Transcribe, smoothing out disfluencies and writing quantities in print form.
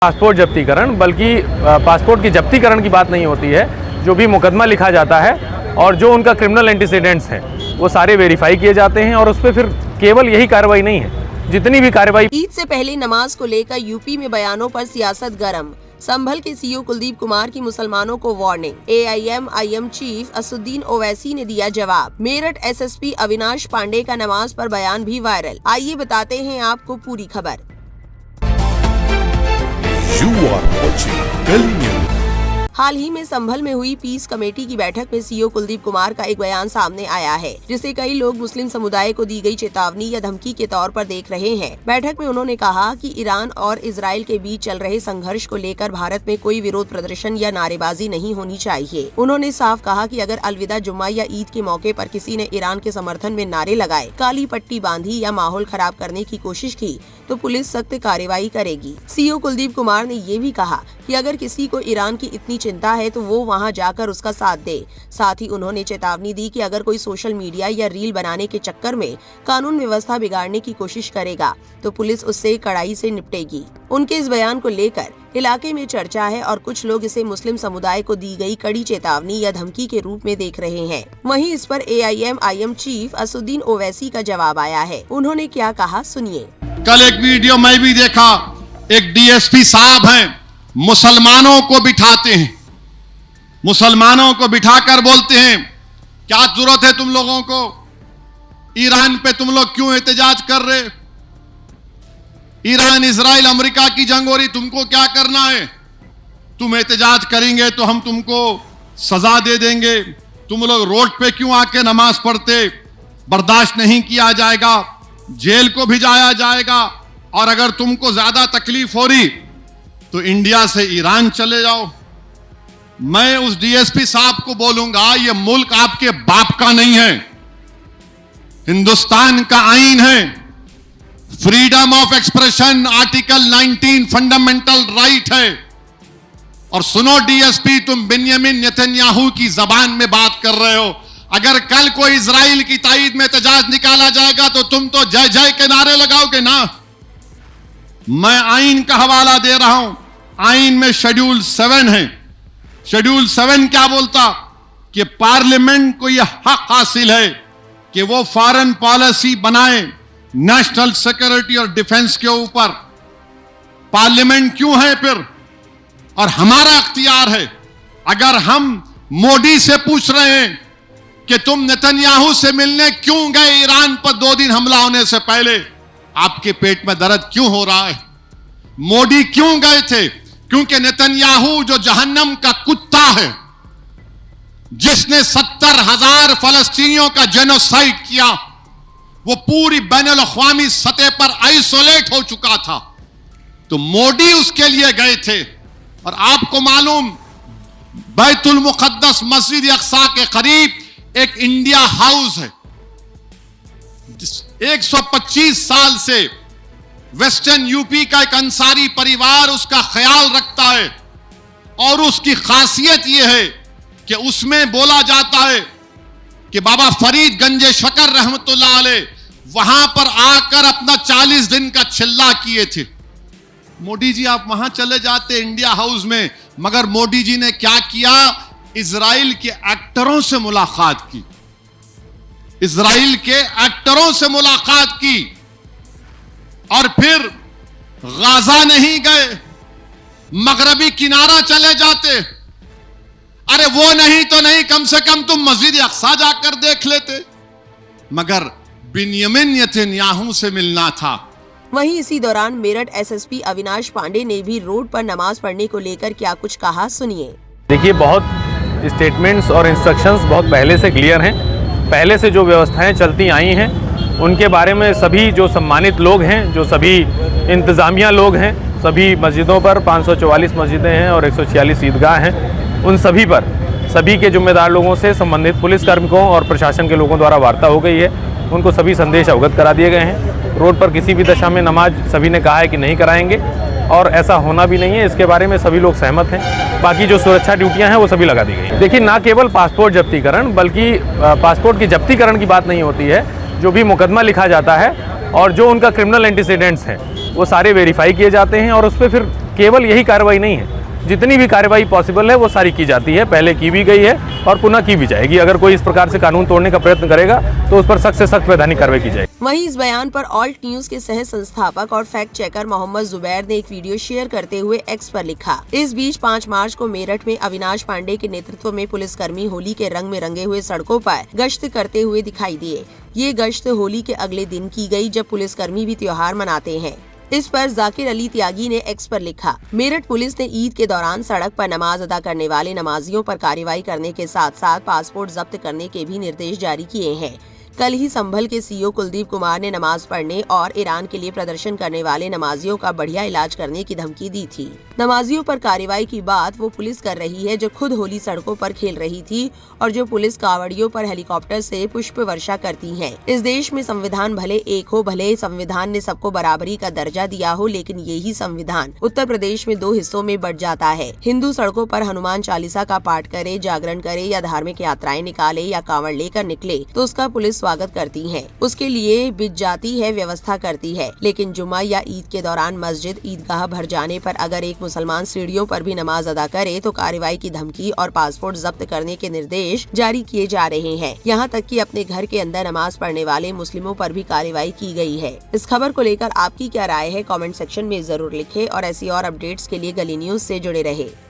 Passport जब्तीकरण, बल्कि passport की जब्तीकरण की बात नहीं होती है। जो भी मुकदमा लिखा जाता है और जो उनका क्रिमिनल एंटीसीडेंट्स हैं वो सारे वेरीफाई किए जाते हैं और उस पर फिर केवल यही कार्रवाई नहीं है, जितनी भी कार्रवाई। ईद से पहले नमाज को लेकर यूपी में बयानों पर सियासत गर्म। संभल के सीओ कुलदीप कुमार की मुसलमानों को warning. AIM chief Asaduddin Owaisi ने दिया जवाब। मेरठ SSP अविनाश पांडे का नमाज पर बयान भी वायरल। आइए बताते हैं आपको पूरी खबर। You are watching Kali News. हाल ही में संभल में हुई पीस कमेटी की बैठक में सीओ कुलदीप कुमार का एक बयान सामने आया है, जिसे कई लोग मुस्लिम समुदाय को दी गई चेतावनी या धमकी के तौर पर देख रहे हैं। बैठक में उन्होंने कहा कि ईरान और इजराइल के बीच चल रहे संघर्ष को लेकर भारत में कोई विरोध प्रदर्शन या नारेबाजी नहीं होनी चाहिए। उन्होंने साफ कहा कि अगर अलविदा जुम्मा या ईद के मौके पर किसी ने ईरान के समर्थन में नारे लगाए, काली पट्टी बांधी या माहौल खराब करने की कोशिश की तो पुलिस सख्त कार्रवाई करेगी। सीओ कुलदीप कुमार ने ये भी कहा कि अगर किसी को ईरान की इतनी चिंता है तो वो वहां जाकर उसका साथ दे। साथ ही उन्होंने चेतावनी दी कि अगर कोई सोशल मीडिया या रील बनाने के चक्कर में कानून व्यवस्था बिगाड़ने की कोशिश करेगा तो पुलिस उससे कड़ाई से निपटेगी। उनके इस बयान को लेकर इलाके में चर्चा है और कुछ लोग इसे मुस्लिम समुदाय को दी गई कड़ी चेतावनी या धमकी के रूप में देख रहे हैं। वहीं इस पर AIM चीफ असुद्दीन ओवैसी का जवाब आया है। उन्होंने क्या कहा, सुनिए। कल एक वीडियो मैं भी देखा, एक DSP साहब हैं, मुसलमानों को बिठाते हैं, मुसलमानों को बिठाकर बोलते हैं क्या जरूरत है तुम लोगों को, ईरान पे तुम लोग क्यों एहतजाज कर रहे, ईरान इजराइल अमेरिका की जंग हो रही, तुमको क्या करना है, तुम एहतजाज करेंगे तो हम तुमको सजा दे देंगे, तुम लोग रोड पे क्यों आके नमाज पढ़ते, बर्दाश्त नहीं किया जाएगा, जेल को भिजाया जाएगा, और अगर तुमको ज्यादा तकलीफ हो रही तो इंडिया से ईरान चले जाओ। मैं उस DSP साहब को बोलूंगा, यह मुल्क आपके बाप का नहीं है, हिंदुस्तान का आईन है, freedom of expression article 19 fundamental right है। और सुनो DSP, तुम बिन्यामिन नेतन्याहू की जबान में बात कर रहे हो। अगर कल कोई इजराइल की ताईद में एहतजाज निकाला जाएगा तो तुम तो जय जय के नारे लगाओगे ना। मैं आईन का हवाला दे रहा हूं, आईन में शेड्यूल 7 है। शेड्यूल 7 क्या बोलता कि पार्लियामेंट को यह हक हासिल है कि वो फॉरेन पॉलिसी बनाए नेशनल सिक्योरिटी और डिफेंस के ऊपर। पार्लियामेंट क्यों है फिर, और हमारा अख्तियार है। अगर हम मोदी से पूछ रहे हैं कि तुम नेतन्याहू से मिलने क्यों गए ईरान पर 2 दिन हमला होने से पहले, आपके पेट में दर्द क्यों हो रहा है? मोदी क्यों गए थे? क्योंकि नेतन्याहू जो जहन्नम का कुत्ता है, जिसने 70,000 फलस्तीनियों का जेनोसाइड किया, वो पूरी बैनुल-अक़वामी सतह पर आइसोलेट हो चुका था, तो मोदी उसके लिए गए थे। और आपको मालूम, बैतुल मुक़द्दस मस्जिद अक़सा के करीब एक इंडिया हाउस है। 125 साल से वेस्टर्न यूपी का एक अंसारी परिवार उसका ख्याल रखता है, और उसकी खासियत यह है कि उसमें बोला जाता है कि बाबा फरीद गंजे शकर रहमतुल्लाह अलैह वहां पर आकर अपना 40 दिन का चिल्ला किए थे। मोदी जी आप वहां चले जाते इंडिया हाउस में, मगर मोदी जी ने क्या किया, इजराइल के एक्टरों से मुलाकात की, इजराइल के एक्टरों से मुलाकात की, और फिर गाजा नहीं गए, मगरबी किनारा चले जाते। अरे वो नहीं तो नहीं, कम से कम तुम मस्जिद अक़सा जाकर देख लेते। मगर बिन्यामिन नेतन्याहू से मिलना था। वहीं इसी दौरान मेरठ SSP अविनाश पांडे ने भी रोड पर नमाज पढ़ने को लेकर क्या कुछ कहा, सुनिए। देखिए, बहुत स्टेटमेंट्स और इंस्ट्रक्शंस बहुत पहले से क्लियर हैं। पहले से जो व्यवस्थाएं चलती आई हैं उनके बारे में सभी जो सम्मानित लोग हैं, जो सभी इंतज़ामिया लोग हैं, सभी मस्जिदों पर 544 मस्जिदें हैं और 146 ईदगाह हैं, उन सभी पर सभी के जिम्मेदार लोगों से संबंधित पुलिस कार्मिकों और प्रशासन के लोगों द्वारा वार्ता हो गई है। उनको सभी संदेश अवगत करा दिए गए हैं। रोड पर किसी भी दशा में नमाज सभी ने कहा है कि नहीं कराएंगे, और ऐसा होना भी नहीं है, इसके बारे में सभी लोग सहमत हैं। बाकी जो सुरक्षा ड्यूटियां हैं वो सभी लगा दी गई हैं। देखिए, ना केवल पासपोर्ट जब्तीकरण, बल्कि पासपोर्ट की जब्तीकरण की बात नहीं होती है। जो भी मुकदमा लिखा जाता है और जो उनका क्रिमिनल एंटीसीडेंट्स हैं वो सारे वेरीफाई किए जाते हैं और उस पर फिर केवल यही कार्रवाई नहीं है, जितनी भी कार्रवाई पॉसिबल है वो सारी की जाती है, पहले की भी गई है और पुनः की भी जाएगी। अगर कोई इस प्रकार से कानून तोड़ने का प्रयत्न करेगा तो उस पर सख्त से सख्त वैधानिक कार्रवाई की जाएगी। वहीं इस बयान पर ऑल्ट न्यूज के सह संस्थापक और फैक्ट चेकर मोहम्मद जुबैर ने एक वीडियो शेयर करते हुए एक्स पर लिखा। इस बीच 5 मार्च को मेरठ में अविनाश पांडे के नेतृत्व में पुलिसकर्मी होली के रंग में रंगे हुए सड़कों पर गश्त करते हुए दिखाई दिए। ये गश्त होली के अगले दिन की गई, जब पुलिसकर्मी भी त्योहार मनाते हैं। इस पर जाकिर अली त्यागी ने एक्स पर लिखा, मेरठ पुलिस ने ईद के दौरान सड़क पर नमाज अदा करने वाले नमाजियों पर कार्रवाई करने के साथ साथ पासपोर्ट जब्त करने के भी निर्देश जारी किए हैं। कल ही संभल के सीओ कुलदीप कुमार ने नमाज पढ़ने और ईरान के लिए प्रदर्शन करने वाले नमाजियों का बढ़िया इलाज करने की धमकी दी थी। नमाजियों पर कार्रवाई की बात वो पुलिस कर रही है जो खुद होली सड़कों पर खेल रही थी और जो पुलिस कावड़ियों पर हेलीकॉप्टर से पुष्प वर्षा करती है। इस देश में संविधान भले एक हो, भले संविधान ने सबको बराबरी का दर्जा दिया हो, लेकिन यही संविधान उत्तर प्रदेश में 2 हिस्सों में बंट जाता है। हिंदू सड़कों पर हनुमान चालीसा का पाठ करे, जागरण करे या धार्मिक यात्राएं निकाले या कांवड़ लेकर निकले तो उसका पुलिस स्वागत करती है, उसके लिए बिछ जाती है, व्यवस्था करती है। लेकिन जुमा या ईद के दौरान मस्जिद ईदगाह भर जाने पर अगर एक मुसलमान सीढ़ियों पर भी नमाज अदा करे तो कार्रवाई की धमकी और पासपोर्ट जब्त करने के निर्देश जारी किए जा रहे हैं। यहाँ तक कि अपने घर के अंदर नमाज पढ़ने वाले मुस्लिमों पर भी कार्रवाई की गई है। इस खबर को लेकर आपकी क्या राय है, कमेंट सेक्शन में जरूर लिखें और ऐसी और अपडेट्स के लिए गली न्यूज से जुड़े रहे।